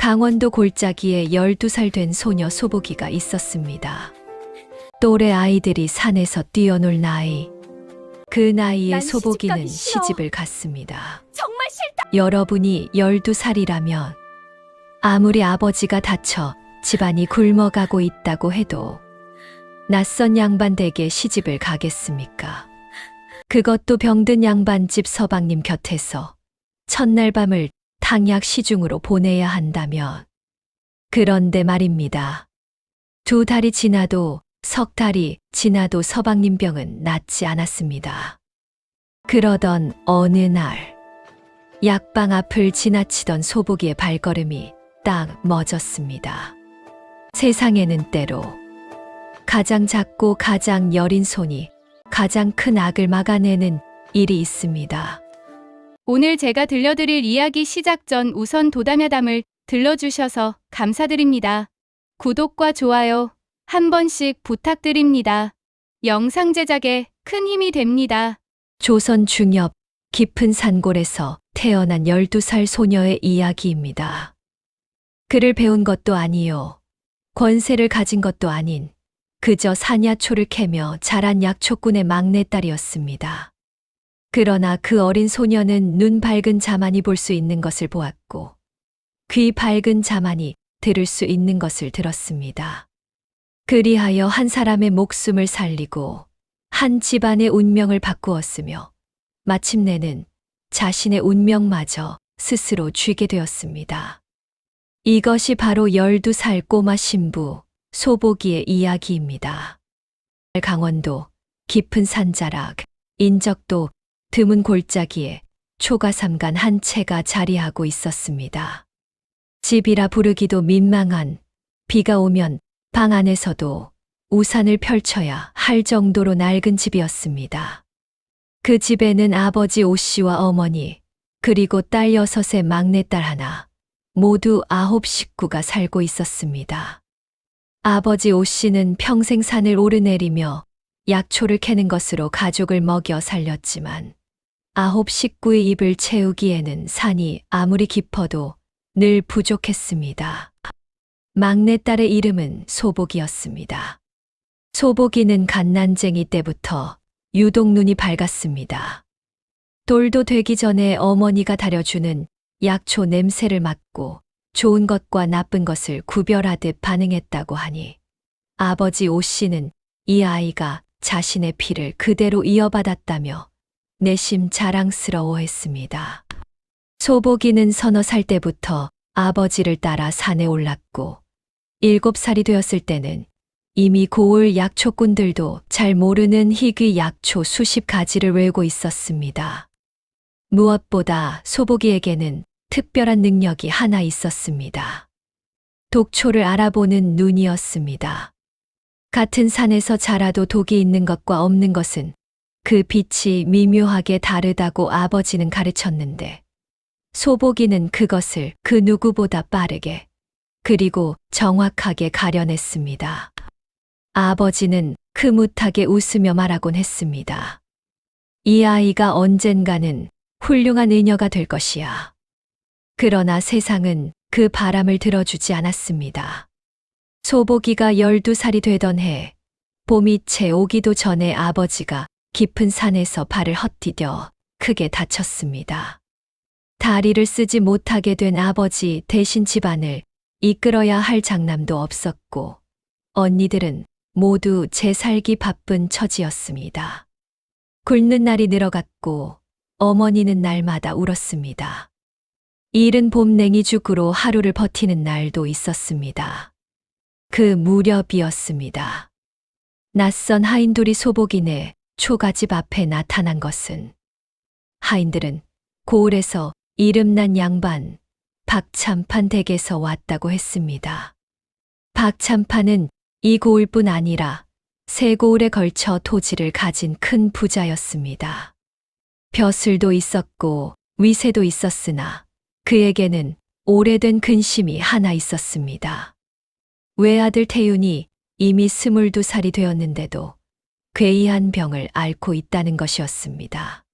강원도 골짜기에 12살 된 소녀 소복이가 있었습니다. 또래 아이들이 산에서 뛰어놀 나이. 그 나이에 난 소복이는 시집가기 싫어. 시집을 갔습니다. 정말 싫다. 여러분이 12살이라면 아무리 아버지가 다쳐 집안이 굶어가고 있다고 해도 낯선 양반 댁에 시집을 가겠습니까? 그것도 병든 양반집 서방님 곁에서 첫날 밤을 탕약 시중으로 보내야 한다면. 그런데 말입니다. 2달이 지나도 3달이 지나도 서방님 병은 낫지 않았습니다. 그러던 어느 날 약방 앞을 지나치던 소복이의 발걸음이 딱 멎었습니다. 세상에는 때로 가장 작고 가장 여린 손이 가장 큰 악을 막아내는 일이 있습니다. 오늘 제가 들려드릴 이야기 시작 전 우선 도담야담을 들러주셔서 감사드립니다. 구독과 좋아요 한 번씩 부탁드립니다. 영상 제작에 큰 힘이 됩니다. 조선 중엽 깊은 산골에서 태어난 12살 소녀의 이야기입니다. 글을 배운 것도 아니요. 권세를 가진 것도 아닌 그저 사냐초를 캐며 자란 약초꾼의 막내딸이었습니다. 그러나 그 어린 소녀는 눈 밝은 자만이 볼 수 있는 것을 보았고 귀 밝은 자만이 들을 수 있는 것을 들었습니다. 그리하여 한 사람의 목숨을 살리고 한 집안의 운명을 바꾸었으며 마침내는 자신의 운명마저 스스로 쥐게 되었습니다. 이것이 바로 12살 꼬마 신부 소복이의 이야기입니다. 강원도 깊은 산자락, 인적도 드문 골짜기에 초가삼간 한 채가 자리하고 있었습니다. 집이라 부르기도 민망한, 비가 오면 방 안에서도 우산을 펼쳐야 할 정도로 낡은 집이었습니다. 그 집에는 아버지 오씨와 어머니, 그리고 딸 6의 막내딸 하나, 모두 9 식구가 살고 있었습니다. 아버지 오씨는 평생 산을 오르내리며 약초를 캐는 것으로 가족을 먹여 살렸지만 9 식구의 입을 채우기에는 산이 아무리 깊어도 늘 부족했습니다. 막내딸의 이름은 소복이었습니다. 소복이는 갓난쟁이 때부터 유독 눈이 밝았습니다. 돌도 되기 전에 어머니가 다려주는 약초 냄새를 맡고 좋은 것과 나쁜 것을 구별하듯 반응했다고 하니 아버지 오씨는 이 아이가 자신의 피를 그대로 이어받았다며 내심 자랑스러워했습니다. 소복이는 3살 때부터 아버지를 따라 산에 올랐고 7살이 되었을 때는 이미 고을 약초꾼들도 잘 모르는 희귀 약초 수십 가지를 외우고 있었습니다. 무엇보다 소복이에게는 특별한 능력이 하나 있었습니다. 독초를 알아보는 눈이었습니다. 같은 산에서 자라도 독이 있는 것과 없는 것은 그 빛이 미묘하게 다르다고 아버지는 가르쳤는데 소복이는 그것을 그 누구보다 빠르게 그리고 정확하게 가려냈습니다. 아버지는 흐뭇하게 웃으며 말하곤 했습니다. 이 아이가 언젠가는 훌륭한 의녀가 될 것이야. 그러나 세상은 그 바람을 들어주지 않았습니다. 소복이가 12살이 되던 해, 봄이 채 오기도 전에 아버지가 깊은 산에서 발을 헛디뎌 크게 다쳤습니다. 다리를 쓰지 못하게 된 아버지 대신 집안을 이끌어야 할 장남도 없었고 언니들은 모두 재살기 바쁜 처지였습니다. 굶는 날이 늘어갔고 어머니는 날마다 울었습니다. 이른 봄 냉이죽으로 하루를 버티는 날도 있었습니다. 그 무렵이었습니다. 낯선 하인들이 소복이네 초가집 앞에 나타난 것은 하인들은 고을에서 이름난 양반 박참판 댁에서 왔다고 했습니다. 박참판은 이 고을뿐 아니라 세 고을에 걸쳐 토지를 가진 큰 부자였습니다. 벼슬도 있었고 위세도 있었으나 그에게는 오래된 근심이 하나 있었습니다. 외아들 태윤이 이미 22살이 되었는데도 괴이한 병을 앓고 있다는 것이었습니다.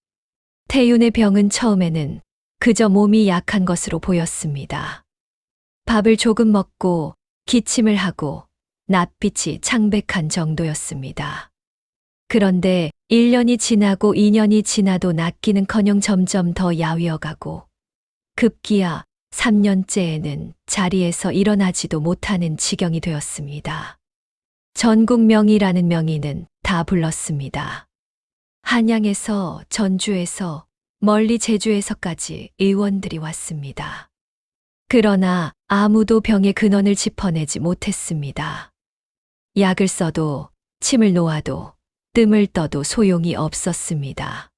태윤의 병은 처음에는 그저 몸이 약한 것으로 보였습니다. 밥을 조금 먹고 기침을 하고 낯빛이 창백한 정도였습니다. 그런데 1년이 지나고 2년이 지나도 낫기는커녕 점점 더 야위어가고 급기야 3년째에는 자리에서 일어나지도 못하는 지경이 되었습니다. 전국 명의라는 명의는 다 불렀습니다. 한양에서, 전주에서, 멀리 제주에서까지 의원들이 왔습니다. 그러나 아무도 병의 근원을 짚어내지 못했습니다. 약을 써도 침을 놓아도 뜸을 떠도 소용이 없었습니다.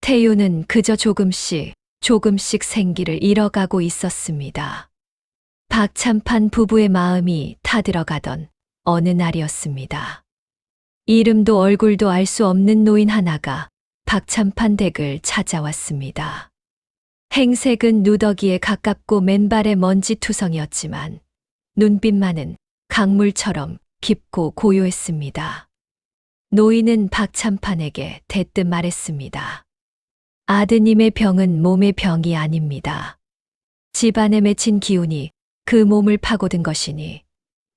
태유는 그저 조금씩 생기를 잃어가고 있었습니다. 박참판 부부의 마음이 타들어가던 어느 날이었습니다. 이름도 얼굴도 알 수 없는 노인 하나가 박참판 댁을 찾아왔습니다. 행색은 누더기에 가깝고 맨발의 먼지투성이었지만 눈빛만은 강물처럼 깊고 고요했습니다. 노인은 박참판에게 대뜸 말했습니다. 아드님의 병은 몸의 병이 아닙니다. 집안에 맺힌 기운이 그 몸을 파고든 것이니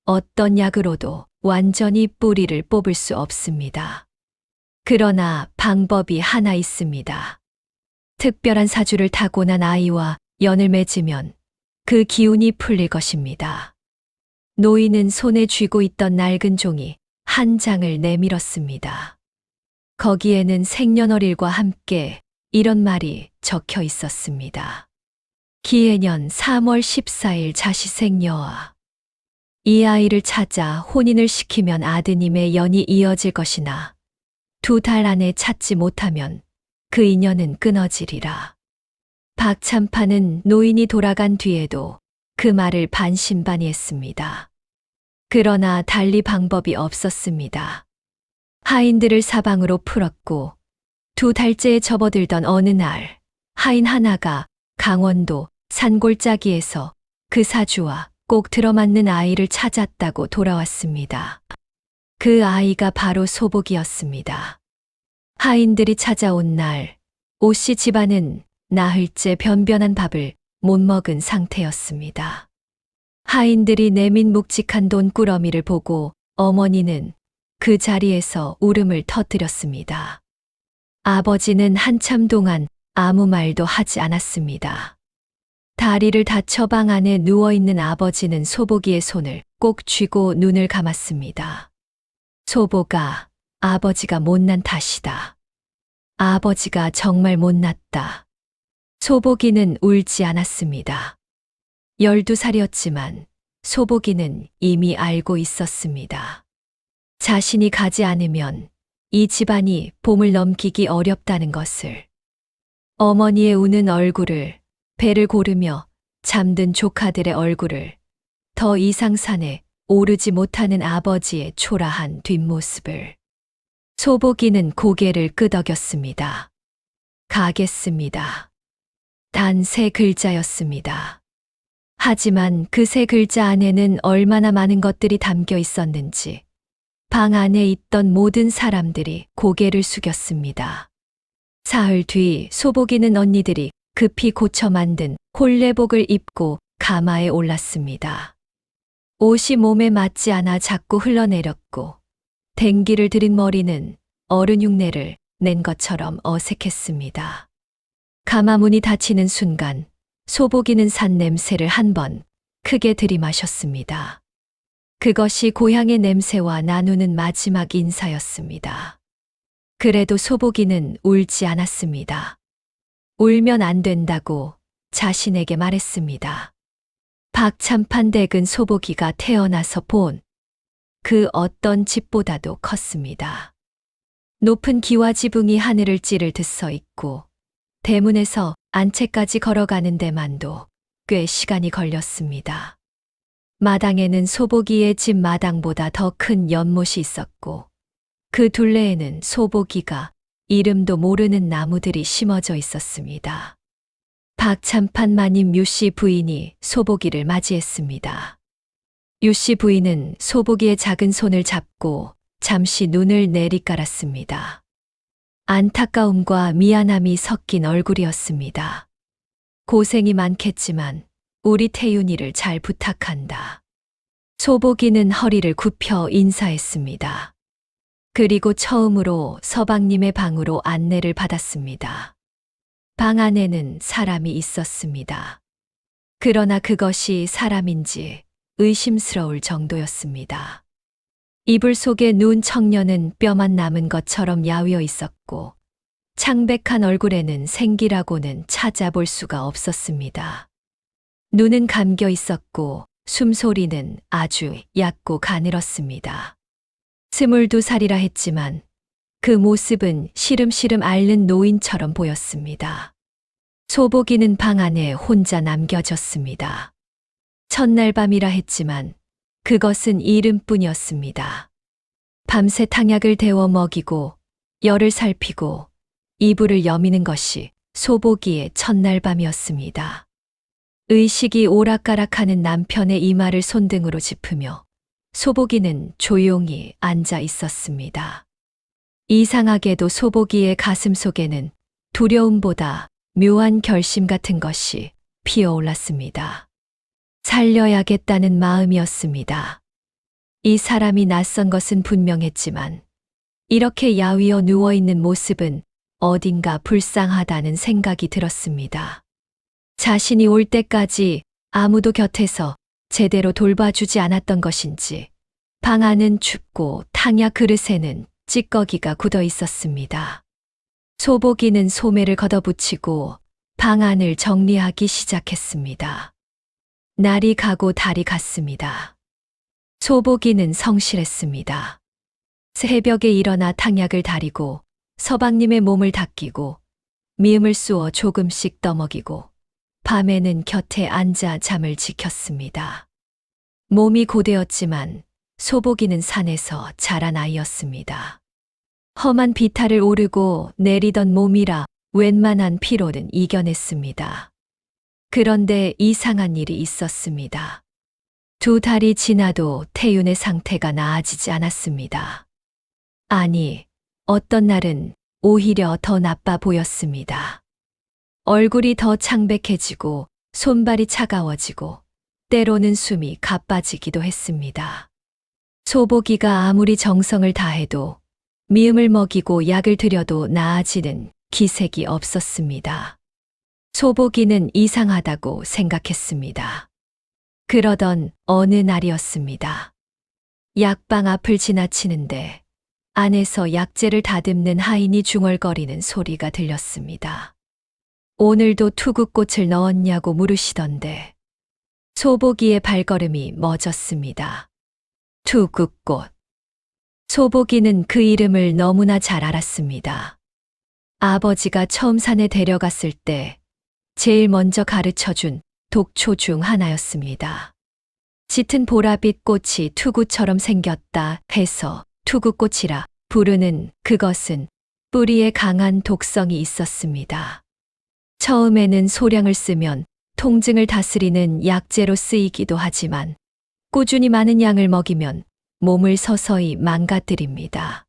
어떤 약으로도 완전히 뿌리를 뽑을 수 없습니다. 그러나 방법이 하나 있습니다. 특별한 사주를 타고난 아이와 연을 맺으면 그 기운이 풀릴 것입니다. 노인은 손에 쥐고 있던 낡은 종이 한 장을 내밀었습니다. 거기에는 생년월일과 함께 이런 말이 적혀 있었습니다. 기해년 3월 14일 자시생여아. 이 아이를 찾아 혼인을 시키면 아드님의 연이 이어질 것이나 2달 안에 찾지 못하면 그 인연은 끊어지리라. 박참판은 노인이 돌아간 뒤에도 그 말을 반신반의했습니다. 그러나 달리 방법이 없었습니다. 하인들을 사방으로 풀었고 2달째에 접어들던 어느 날 하인 하나가 강원도 산골짜기에서 그 사주와 꼭 들어맞는 아이를 찾았다고 돌아왔습니다. 그 아이가 바로 소복이었습니다. 하인들이 찾아온 날 오씨 집안은 나흘째 변변한 밥을 못 먹은 상태였습니다. 하인들이 내민 묵직한 돈꾸러미를 보고 어머니는 그 자리에서 울음을 터뜨렸습니다. 아버지는 한참 동안 아무 말도 하지 않았습니다. 다리를 다쳐 방 안에 누워있는 아버지는 소복이의 손을 꼭 쥐고 눈을 감았습니다. 소복아, 아버지가 못난 탓이다. 아버지가 정말 못났다. 소복이는 울지 않았습니다. 12살이었지만 소복이는 이미 알고 있었습니다. 자신이 가지 않으면 이 집안이 봄을 넘기기 어렵다는 것을. 어머니의 우는 얼굴을, 배를 고르며 잠든 조카들의 얼굴을, 더 이상 산에 오르지 못하는 아버지의 초라한 뒷모습을. 소복이는 고개를 끄덕였습니다. 가겠습니다. 단 3글자였습니다. 하지만 그 3글자 안에는 얼마나 많은 것들이 담겨 있었는지 방 안에 있던 모든 사람들이 고개를 숙였습니다. 사흘 뒤 소복이는 언니들이 급히 고쳐 만든 홀레복을 입고 가마에 올랐습니다. 옷이 몸에 맞지 않아 자꾸 흘러내렸고 댕기를 들인 머리는 어른 흉내를 낸 것처럼 어색했습니다. 가마 문이 닫히는 순간 소복이는 산 냄새를 한 번 크게 들이마셨습니다. 그것이 고향의 냄새와 나누는 마지막 인사였습니다. 그래도 소복이는 울지 않았습니다. 울면 안 된다고 자신에게 말했습니다. 박참판 댁은 소복이가 태어나서 본 그 어떤 집보다도 컸습니다. 높은 기와 지붕이 하늘을 찌를 듯 서 있고 대문에서 안채까지 걸어가는 데만도 꽤 시간이 걸렸습니다. 마당에는 소복이의 집 마당보다 더 큰 연못이 있었고 그 둘레에는 소복이가 이름도 모르는 나무들이 심어져 있었습니다. 박참판 마님 유씨 부인이 소복이를 맞이했습니다. 유씨 부인은 소복이의 작은 손을 잡고 잠시 눈을 내리깔았습니다. 안타까움과 미안함이 섞인 얼굴이었습니다. 고생이 많겠지만 우리 태윤이를 잘 부탁한다. 소복이는 허리를 굽혀 인사했습니다. 그리고 처음으로 서방님의 방으로 안내를 받았습니다. 방 안에는 사람이 있었습니다. 그러나 그것이 사람인지 의심스러울 정도였습니다. 이불 속에 누운 청년은 뼈만 남은 것처럼 야위어 있었고 창백한 얼굴에는 생기라고는 찾아볼 수가 없었습니다. 눈은 감겨 있었고 숨소리는 아주 얕고 가늘었습니다. 22살이라 했지만 그 모습은 시름시름 앓는 노인처럼 보였습니다. 소복이는 방 안에 혼자 남겨졌습니다. 첫날 밤이라 했지만 그것은 이름뿐이었습니다. 밤새 탕약을 데워 먹이고 열을 살피고 이불을 여미는 것이 소복이의 첫날 밤이었습니다. 의식이 오락가락하는 남편의 이마를 손등으로 짚으며 소복이는 조용히 앉아 있었습니다. 이상하게도 소복이의 가슴 속에는 두려움보다 묘한 결심 같은 것이 피어올랐습니다. 살려야겠다는 마음이었습니다. 이 사람이 낯선 것은 분명했지만 이렇게 야위어 누워있는 모습은 어딘가 불쌍하다는 생각이 들었습니다. 자신이 올 때까지 아무도 곁에서 제대로 돌봐주지 않았던 것인지 방 안은 춥고 탕약 그릇에는 찌꺼기가 굳어 있었습니다. 소복이는 소매를 걷어붙이고 방 안을 정리하기 시작했습니다. 날이 가고 달이 갔습니다. 소복이는 성실했습니다. 새벽에 일어나 탕약을 다리고 서방님의 몸을 닦이고 미음을 쑤어 조금씩 떠먹이고 밤에는 곁에 앉아 잠을 지켰습니다. 몸이 고되었지만 소복이는 산에서 자란 아이였습니다. 험한 비탈을 오르고 내리던 몸이라 웬만한 피로는 이겨냈습니다. 그런데 이상한 일이 있었습니다. 2달이 지나도 태윤의 상태가 나아지지 않았습니다. 아니, 어떤 날은 오히려 더 나빠 보였습니다. 얼굴이 더 창백해지고 손발이 차가워지고 때로는 숨이 가빠지기도 했습니다. 소복이가 아무리 정성을 다해도 미음을 먹이고 약을 들여도 나아지는 기색이 없었습니다. 소복이는 이상하다고 생각했습니다. 그러던 어느 날이었습니다. 약방 앞을 지나치는데 안에서 약재를 다듬는 하인이 중얼거리는 소리가 들렸습니다. 오늘도 투구꽃을 넣었냐고 물으시던데 소복이의 발걸음이 멎었습니다. 투구꽃. 소복이는 그 이름을 너무나 잘 알았습니다. 아버지가 처음 산에 데려갔을 때 제일 먼저 가르쳐준 독초 중 하나였습니다. 짙은 보랏빛 꽃이 투구처럼 생겼다 해서 투구꽃이라 부르는 그것은 뿌리에 강한 독성이 있었습니다. 처음에는 소량을 쓰면 통증을 다스리는 약재로 쓰이기도 하지만 꾸준히 많은 양을 먹이면 몸을 서서히 망가뜨립니다.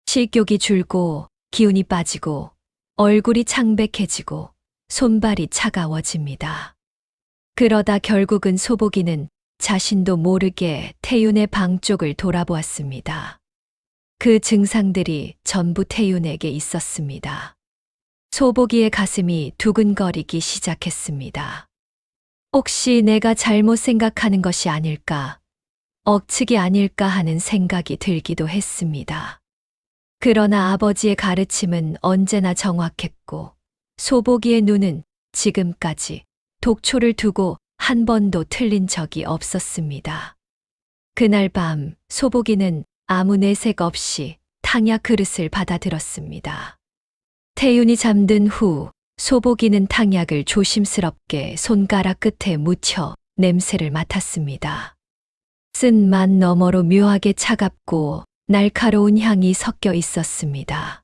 식욕이 줄고 기운이 빠지고 얼굴이 창백해지고 손발이 차가워집니다. 그러다 결국은 소복이는 자신도 모르게 태윤의 방 쪽을 돌아보았습니다. 그 증상들이 전부 태윤에게 있었습니다. 소복이의 가슴이 두근거리기 시작했습니다. 혹시 내가 잘못 생각하는 것이 아닐까, 억측이 아닐까 하는 생각이 들기도 했습니다. 그러나 아버지의 가르침은 언제나 정확했고 소복이의 눈은 지금까지 독초를 두고 한 번도 틀린 적이 없었습니다. 그날 밤 소복이는 아무 내색 없이 탕약 그릇을 받아들었습니다. 태윤이 잠든 후 소복이는 탕약을 조심스럽게 손가락 끝에 묻혀 냄새를 맡았습니다. 쓴 맛 너머로 묘하게 차갑고 날카로운 향이 섞여 있었습니다.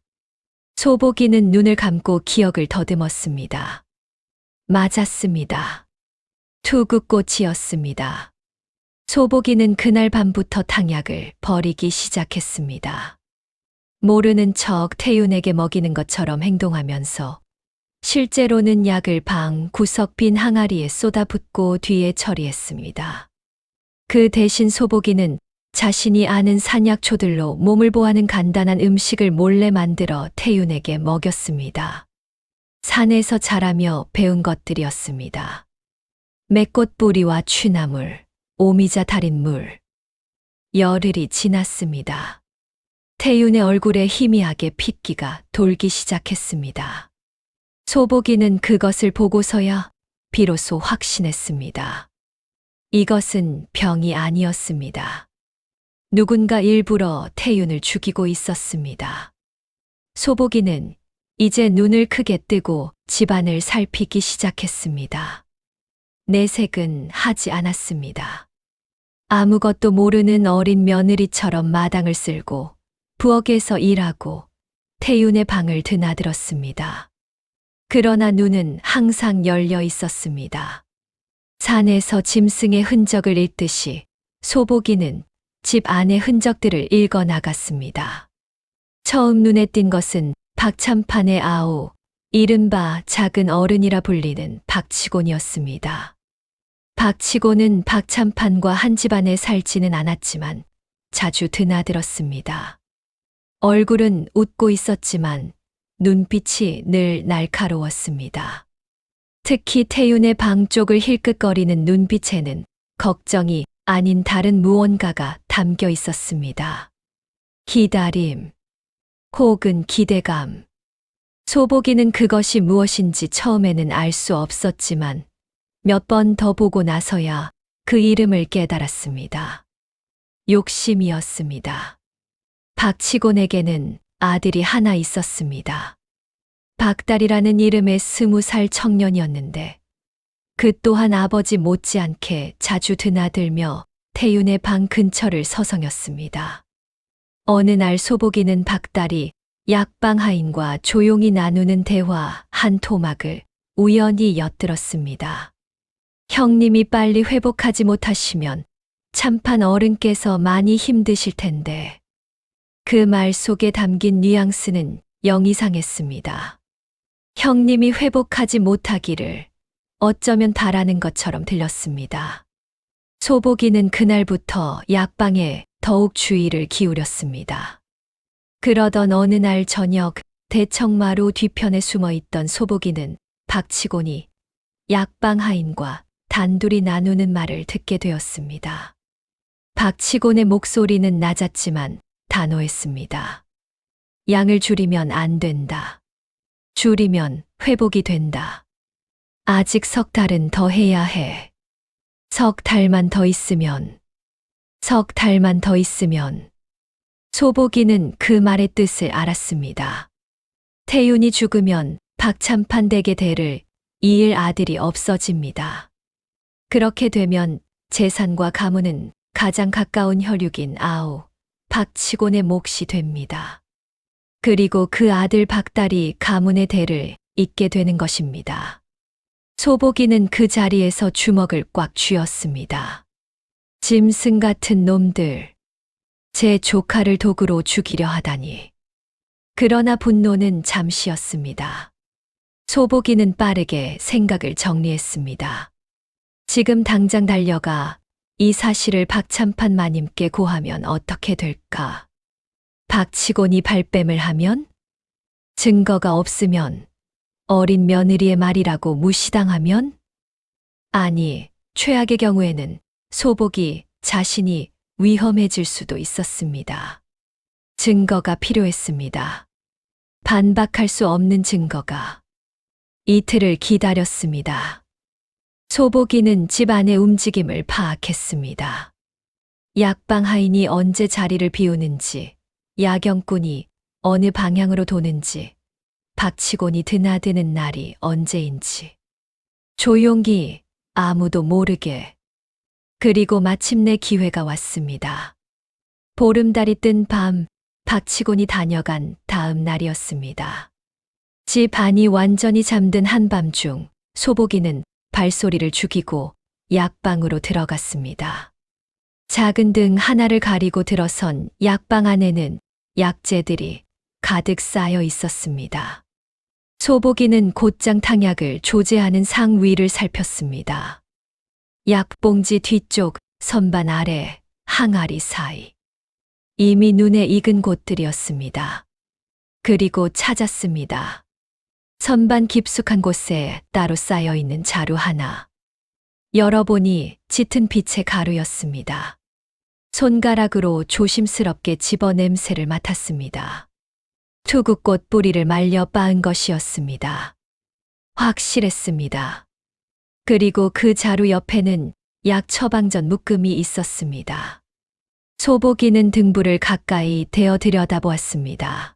소복이는 눈을 감고 기억을 더듬었습니다. 맞았습니다. 투구꽃이었습니다. 소복이는 그날 밤부터 탕약을 버리기 시작했습니다. 모르는 척 태윤에게 먹이는 것처럼 행동하면서 실제로는 약을 방 구석 빈 항아리에 쏟아붓고 뒤에 처리했습니다. 그 대신 소복이는 자신이 아는 산약초들로 몸을 보하는 간단한 음식을 몰래 만들어 태윤에게 먹였습니다. 산에서 자라며 배운 것들이었습니다. 맥꽃 뿌리와 취나물, 오미자 달인 물. 열흘이 지났습니다. 태윤의 얼굴에 희미하게 핏기가 돌기 시작했습니다. 소복이는 그것을 보고서야 비로소 확신했습니다. 이것은 병이 아니었습니다. 누군가 일부러 태윤을 죽이고 있었습니다. 소복이는 이제 눈을 크게 뜨고 집안을 살피기 시작했습니다. 내색은 하지 않았습니다. 아무것도 모르는 어린 며느리처럼 마당을 쓸고 부엌에서 일하고 태윤의 방을 드나들었습니다. 그러나 눈은 항상 열려 있었습니다. 산에서 짐승의 흔적을 읽듯이 소복이는 집 안의 흔적들을 읽어 나갔습니다. 처음 눈에 띈 것은 박찬판의 아우, 이른바 작은 어른이라 불리는 박치곤이었습니다. 박치곤은 박찬판과 한 집안에 살지는 않았지만 자주 드나들었습니다. 얼굴은 웃고 있었지만 눈빛이 늘 날카로웠습니다. 특히 태윤의 방 쪽을 힐끗거리는 눈빛에는 걱정이 아닌 다른 무언가가 담겨 있었습니다. 기다림, 혹은 기대감. 소복이는 그것이 무엇인지 처음에는 알 수 없었지만 몇 번 더 보고 나서야 그 이름을 깨달았습니다. 욕심이었습니다. 박치곤에게는 아들이 하나 있었습니다. 박달이라는 이름의 20살 청년이었는데 그 또한 아버지 못지않게 자주 드나들며 태윤의 방 근처를 서성였습니다. 어느 날 소복이는 박달이 약방 하인과 조용히 나누는 대화 한 토막을 우연히 엿들었습니다. 형님이 빨리 회복하지 못하시면 참판 어른께서 많이 힘드실 텐데. 그 말 속에 담긴 뉘앙스는 영 이상했습니다. 형님이 회복하지 못하기를 어쩌면 바라는 것처럼 들렸습니다. 소복이는 그날부터 약방에 더욱 주의를 기울였습니다. 그러던 어느 날 저녁 대청마루 뒤편에 숨어있던 소복이는 박치곤이 약방 하인과 단둘이 나누는 말을 듣게 되었습니다. 박치곤의 목소리는 낮았지만 단호했습니다. 양을 줄이면 안 된다. 줄이면 회복이 된다. 아직 석 달은 더 해야 해. 석 달만 더 있으면. 석 달만 더 있으면. 소복이는 그 말의 뜻을 알았습니다. 태윤이 죽으면 박찬판 댁의 대를 이을 아들이 없어집니다. 그렇게 되면 재산과 가문은 가장 가까운 혈육인 아우, 박치곤의 몫이 됩니다. 그리고 그 아들 박달이 가문의 대를 잇게 되는 것입니다. 소복이는 그 자리에서 주먹을 꽉 쥐었습니다. 짐승 같은 놈들, 제 조카를 도구로 죽이려 하다니. 그러나 분노는 잠시였습니다. 소복이는 빠르게 생각을 정리했습니다. 지금 당장 달려가 이 사실을 박찬판 마님께 고하면 어떻게 될까? 박치곤이 발뺌을 하면? 증거가 없으면? 어린 며느리의 말이라고 무시당하면? 아니, 최악의 경우에는 소복이 자신이 위험해질 수도 있었습니다. 증거가 필요했습니다. 반박할 수 없는 증거가. 이틀을 기다렸습니다. 소복이는 집 안의 움직임을 파악했습니다. 약방 하인이 언제 자리를 비우는지, 야경꾼이 어느 방향으로 도는지, 박치곤이 드나드는 날이 언제인지. 조용히 아무도 모르게. 그리고 마침내 기회가 왔습니다. 보름달이 뜬 밤, 박치곤이 다녀간 다음 날이었습니다. 집 안이 완전히 잠든 한밤중 소복이는 발소리를 죽이고 약방으로 들어갔습니다. 작은 등 하나를 가리고 들어선 약방 안에는 약재들이 가득 쌓여 있었습니다. 소복이는 곧장 탕약을 조제하는 상 위를 살폈습니다. 약봉지 뒤쪽, 선반 아래, 항아리 사이. 이미 눈에 익은 곳들이었습니다. 그리고 찾았습니다. 선반 깊숙한 곳에 따로 쌓여 있는 자루 하나. 열어보니 짙은 빛의 가루였습니다. 손가락으로 조심스럽게 집어 냄새를 맡았습니다. 투구꽃 뿌리를 말려 빻은 것이었습니다. 확실했습니다. 그리고 그 자루 옆에는 약 처방전 묶음이 있었습니다. 소복이는 등불을 가까이 대어 들여다보았습니다.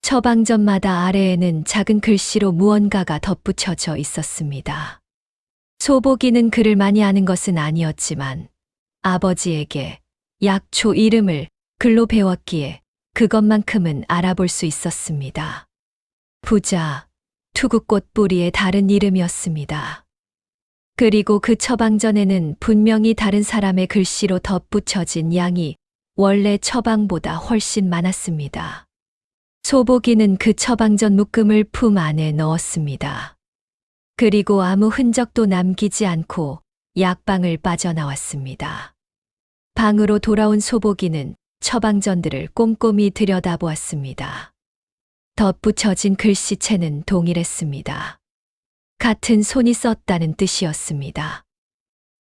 처방전마다 아래에는 작은 글씨로 무언가가 덧붙여져 있었습니다. 소복이는 글을 많이 아는 것은 아니었지만 아버지에게 약초 이름을 글로 배웠기에 그것만큼은 알아볼 수 있었습니다. 부자, 투구꽃 뿌리의 다른 이름이었습니다. 그리고 그 처방전에는 분명히 다른 사람의 글씨로 덧붙여진 양이 원래 처방보다 훨씬 많았습니다. 소복이는 그 처방전 묶음을 품 안에 넣었습니다. 그리고 아무 흔적도 남기지 않고 약방을 빠져나왔습니다. 방으로 돌아온 소복이는 처방전들을 꼼꼼히 들여다보았습니다. 덧붙여진 글씨체는 동일했습니다. 같은 손이 썼다는 뜻이었습니다.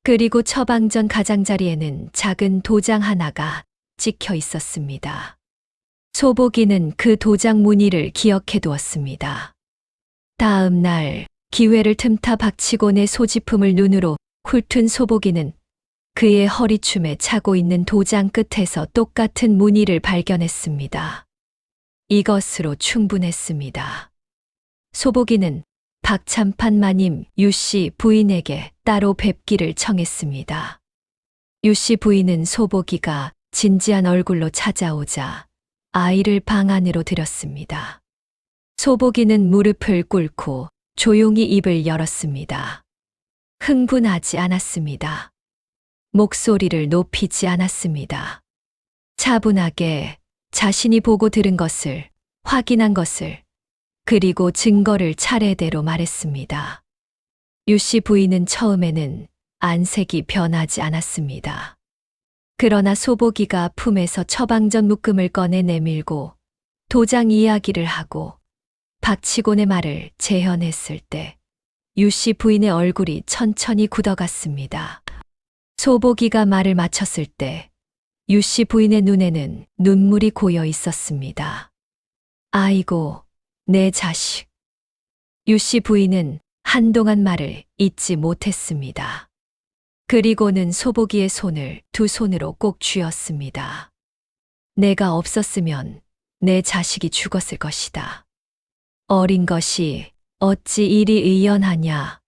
그리고 처방전 가장자리에는 작은 도장 하나가 찍혀 있었습니다. 소복이는 그 도장 무늬를 기억해 두었습니다. 다음 날 기회를 틈타 박치곤의 소지품을 눈으로 훑은 소복이는 그의 허리춤에 차고 있는 도장 끝에서 똑같은 무늬를 발견했습니다. 이것으로 충분했습니다. 소복이는 박참판 마님 유씨 부인에게 따로 뵙기를 청했습니다. 유씨 부인은 소복이가 진지한 얼굴로 찾아오자 아이를 방 안으로 들였습니다. 소복이는 무릎을 꿇고 조용히 입을 열었습니다. 흥분하지 않았습니다. 목소리를 높이지 않았습니다. 차분하게 자신이 보고 들은 것을, 확인한 것을, 그리고 증거를 차례대로 말했습니다. 유씨 부인은 처음에는 안색이 변하지 않았습니다. 그러나 소복이가 품에서 처방전 묶음을 꺼내 내밀고 도장 이야기를 하고 박치곤의 말을 재현했을 때 유씨 부인의 얼굴이 천천히 굳어갔습니다. 소복이가 말을 마쳤을 때 유씨 부인의 눈에는 눈물이 고여 있었습니다. 아이고, 내 자식. 유씨 부인은 한동안 말을 잇지 못했습니다. 그리고는 소복이의 손을 두 손으로 꼭 쥐었습니다. 내가 없었으면 내 자식이 죽었을 것이다. 어린 것이 어찌 이리 의연하냐.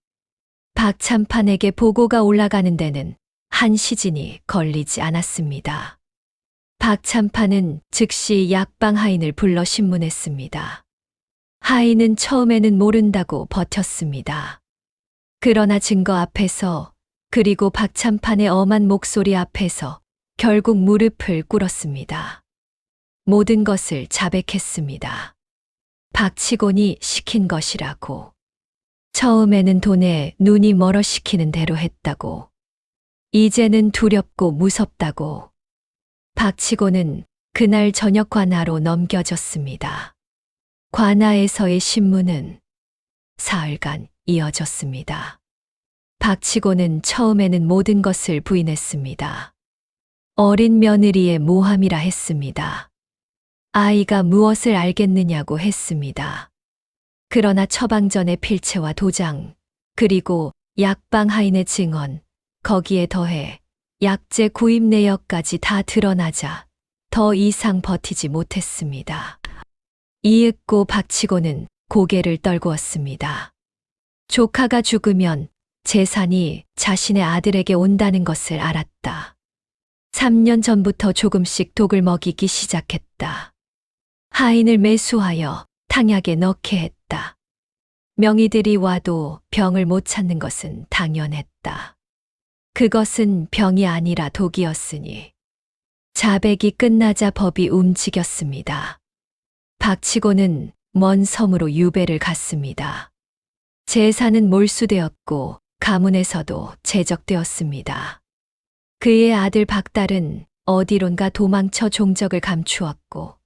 박참판에게 보고가 올라가는 데는 한 시즌이 걸리지 않았습니다. 박참판은 즉시 약방 하인을 불러 신문했습니다. 하인은 처음에는 모른다고 버텼습니다. 그러나 증거 앞에서 그리고 박참판의 엄한 목소리 앞에서 결국 무릎을 꿇었습니다. 모든 것을 자백했습니다. 박치곤이 시킨 것이라고. 처음에는 돈에 눈이 멀어 시키는 대로 했다고. 이제는 두렵고 무섭다고. 박치곤은 그날 저녁 관하로 넘겨졌습니다. 관하에서의 신문은 사흘간 이어졌습니다. 박치곤은 처음에는 모든 것을 부인했습니다. 어린 며느리의 모함이라 했습니다. 아이가 무엇을 알겠느냐고 했습니다. 그러나 처방전의 필체와 도장, 그리고 약방 하인의 증언, 거기에 더해 약재 구입 내역까지 다 드러나자 더 이상 버티지 못했습니다. 이윽고 박치곤은 고개를 떨구었습니다. 조카가 죽으면 재산이 자신의 아들에게 온다는 것을 알았다. 3년 전부터 조금씩 독을 먹이기 시작했다. 하인을 매수하여 탕약에 넣게 했다. 명의들이 와도 병을 못 찾는 것은 당연했다. 그것은 병이 아니라 독이었으니 자백이 끝나자 법이 움직였습니다. 박치곤은 먼 섬으로 유배를 갔습니다. 재산은 몰수되었고 가문에서도 제적되었습니다. 그의 아들 박달은 어디론가 도망쳐 종적을 감추었고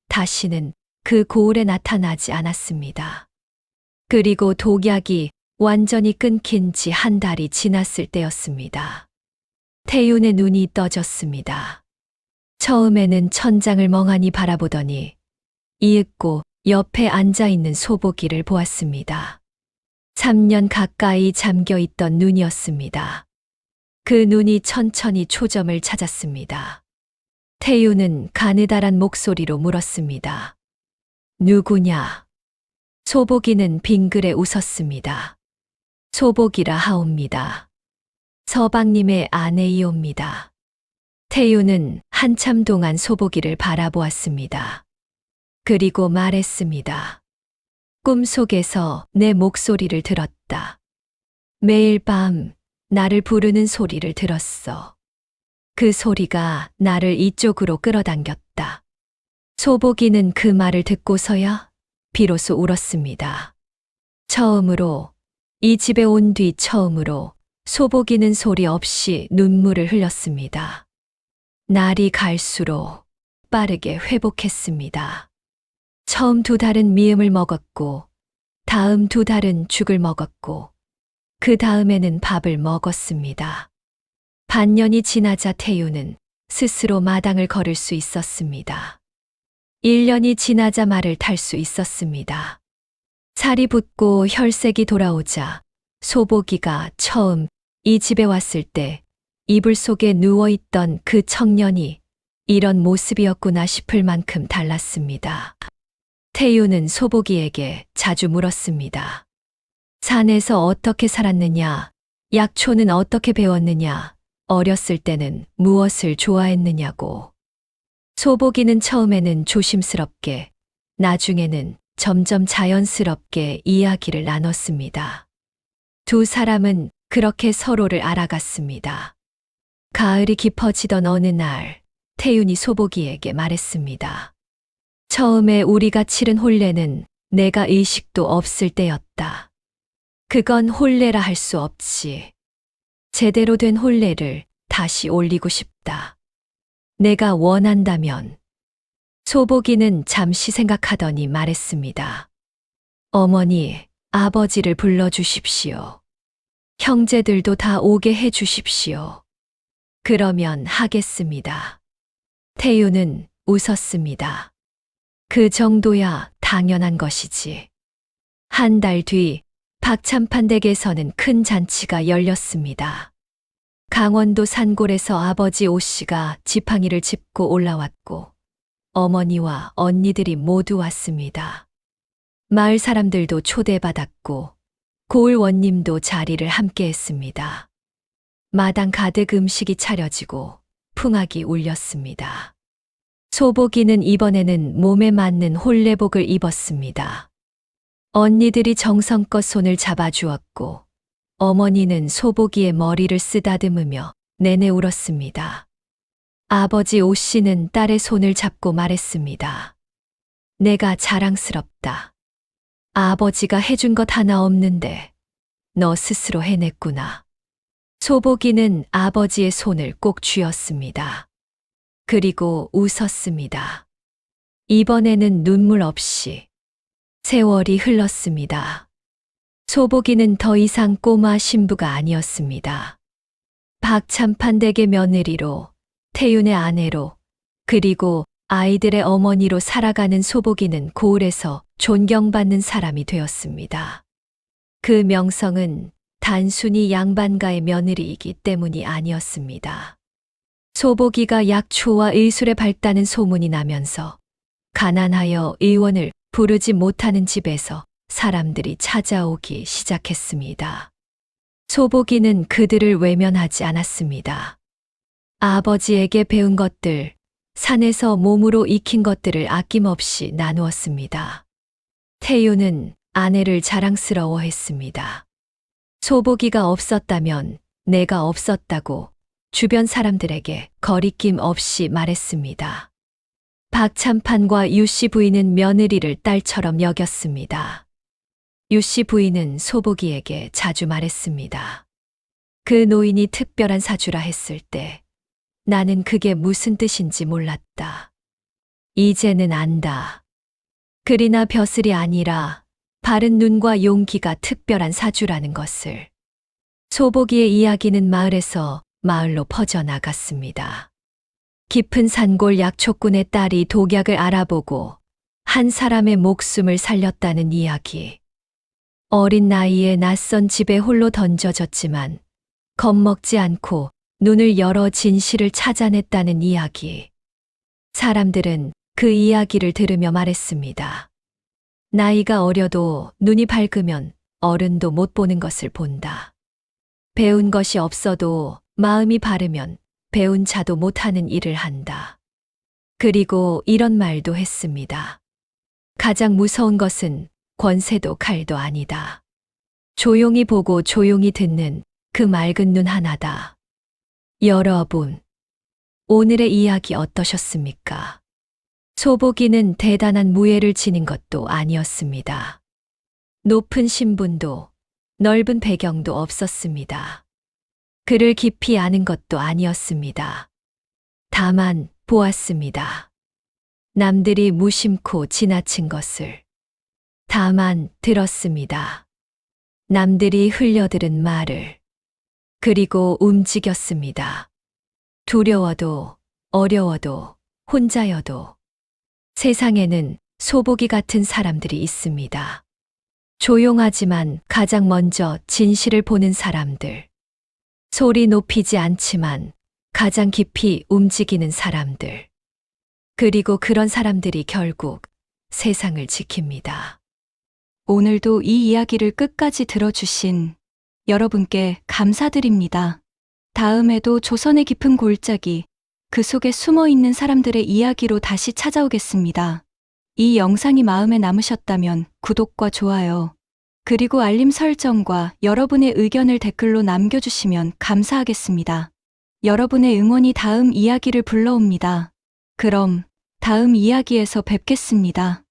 다시는 그 고을에 나타나지 않았습니다. 그리고 독약이 완전히 끊긴 지 한 달이 지났을 때였습니다. 태윤의 눈이 떠졌습니다. 처음에는 천장을 멍하니 바라보더니 이윽고 옆에 앉아있는 소복이를 보았습니다. 3년 가까이 잠겨있던 눈이었습니다. 그 눈이 천천히 초점을 찾았습니다. 태윤은 가느다란 목소리로 물었습니다. 누구냐? 소복이는 빙그레 웃었습니다. 소복이라 하옵니다. 서방님의 아내이옵니다. 태윤은 한참 동안 소복이를 바라보았습니다. 그리고 말했습니다. 꿈속에서 내 목소리를 들었다. 매일 밤 나를 부르는 소리를 들었어. 그 소리가 나를 이쪽으로 끌어당겼다. 소복이는 그 말을 듣고서야 비로소 울었습니다. 처음으로, 이 집에 온 뒤 처음으로 소복이는 소리 없이 눈물을 흘렸습니다. 날이 갈수록 빠르게 회복했습니다. 처음 2달은 미음을 먹었고, 다음 2달은 죽을 먹었고, 그 다음에는 밥을 먹었습니다. 반년이 지나자 태윤은 스스로 마당을 걸을 수 있었습니다. 1년이 지나자 말을 탈 수 있었습니다. 살이 붙고 혈색이 돌아오자 소복이가 처음 이 집에 왔을 때 이불 속에 누워있던 그 청년이 이런 모습이었구나 싶을 만큼 달랐습니다. 태윤은 소복이에게 자주 물었습니다. 산에서 어떻게 살았느냐, 약초는 어떻게 배웠느냐, 어렸을 때는 무엇을 좋아했느냐고. 소복이는 처음에는 조심스럽게, 나중에는 점점 자연스럽게 이야기를 나눴습니다. 두 사람은 그렇게 서로를 알아갔습니다. 가을이 깊어지던 어느 날, 태윤이 소복이에게 말했습니다. 처음에 우리가 치른 혼례는 내가 의식도 없을 때였다. 그건 혼례라 할 수 없지. 제대로 된 혼례를 다시 올리고 싶다. 내가 원한다면. 소복이는 잠시 생각하더니 말했습니다. 어머니, 아버지를 불러주십시오. 형제들도 다 오게 해주십시오. 그러면 하겠습니다. 태윤은 웃었습니다. 그 정도야 당연한 것이지. 한 달 뒤 박찬판 댁에서는 큰 잔치가 열렸습니다. 강원도 산골에서 아버지 오씨가 지팡이를 짚고 올라왔고 어머니와 언니들이 모두 왔습니다. 마을 사람들도 초대받았고 고을 원님도 자리를 함께 했습니다. 마당 가득 음식이 차려지고 풍악이 울렸습니다. 소복이는 이번에는 몸에 맞는 혼례복을 입었습니다. 언니들이 정성껏 손을 잡아주었고 어머니는 소복이의 머리를 쓰다듬으며 내내 울었습니다. 아버지 오씨는 딸의 손을 잡고 말했습니다. 내가 자랑스럽다. 아버지가 해준 것 하나 없는데 너 스스로 해냈구나. 소복이는 아버지의 손을 꼭 쥐었습니다. 그리고 웃었습니다. 이번에는 눈물 없이 세월이 흘렀습니다. 소복이는 더 이상 꼬마 신부가 아니었습니다. 박찬판 댁의 며느리로, 태윤의 아내로, 그리고 아이들의 어머니로 살아가는 소복이는 고을에서 존경받는 사람이 되었습니다. 그 명성은 단순히 양반가의 며느리이기 때문이 아니었습니다. 소복이가 약초와 의술에 밝다는 소문이 나면서 가난하여 의원을 부르지 못하는 집에서 사람들이 찾아오기 시작했습니다. 소복이는 그들을 외면하지 않았습니다. 아버지에게 배운 것들, 산에서 몸으로 익힌 것들을 아낌없이 나누었습니다. 태윤은 아내를 자랑스러워했습니다. 소복이가 없었다면 내가 없었다고 주변 사람들에게 거리낌 없이 말했습니다. 박참판과 유씨 부인은 며느리를 딸처럼 여겼습니다. 유씨 부인은 소복이에게 자주 말했습니다. 그 노인이 특별한 사주라 했을 때 나는 그게 무슨 뜻인지 몰랐다. 이제는 안다. 글이나 벼슬이 아니라 바른 눈과 용기가 특별한 사주라는 것을. 소복이의 이야기는 마을에서 마을로 퍼져나갔습니다. 깊은 산골 약초꾼의 딸이 독약을 알아보고 한 사람의 목숨을 살렸다는 이야기. 어린 나이에 낯선 집에 홀로 던져졌지만 겁먹지 않고 눈을 열어 진실을 찾아냈다는 이야기. 사람들은 그 이야기를 들으며 말했습니다. 나이가 어려도 눈이 밝으면 어른도 못 보는 것을 본다. 배운 것이 없어도 마음이 바르면 배운 자도 못하는 일을 한다. 그리고 이런 말도 했습니다. 가장 무서운 것은 권세도 칼도 아니다. 조용히 보고 조용히 듣는 그 맑은 눈 하나다. 여러분, 오늘의 이야기 어떠셨습니까? 소복이는 대단한 무예를 지닌 것도 아니었습니다. 높은 신분도 넓은 배경도 없었습니다. 그를 깊이 아는 것도 아니었습니다. 다만 보았습니다. 남들이 무심코 지나친 것을. 다만 들었습니다. 남들이 흘려들은 말을. 그리고 움직였습니다. 두려워도 어려워도 혼자여도 세상에는 소복이 같은 사람들이 있습니다. 조용하지만 가장 먼저 진실을 보는 사람들. 소리 높이지 않지만 가장 깊이 움직이는 사람들. 그리고 그런 사람들이 결국 세상을 지킵니다. 오늘도 이 이야기를 끝까지 들어주신 여러분께 감사드립니다. 다음에도 조선의 깊은 골짜기, 그 속에 숨어 있는 사람들의 이야기로 다시 찾아오겠습니다. 이 영상이 마음에 남으셨다면 구독과 좋아요, 그리고 알림 설정과 여러분의 의견을 댓글로 남겨주시면 감사하겠습니다. 여러분의 응원이 다음 이야기를 불러옵니다. 그럼 다음 이야기에서 뵙겠습니다.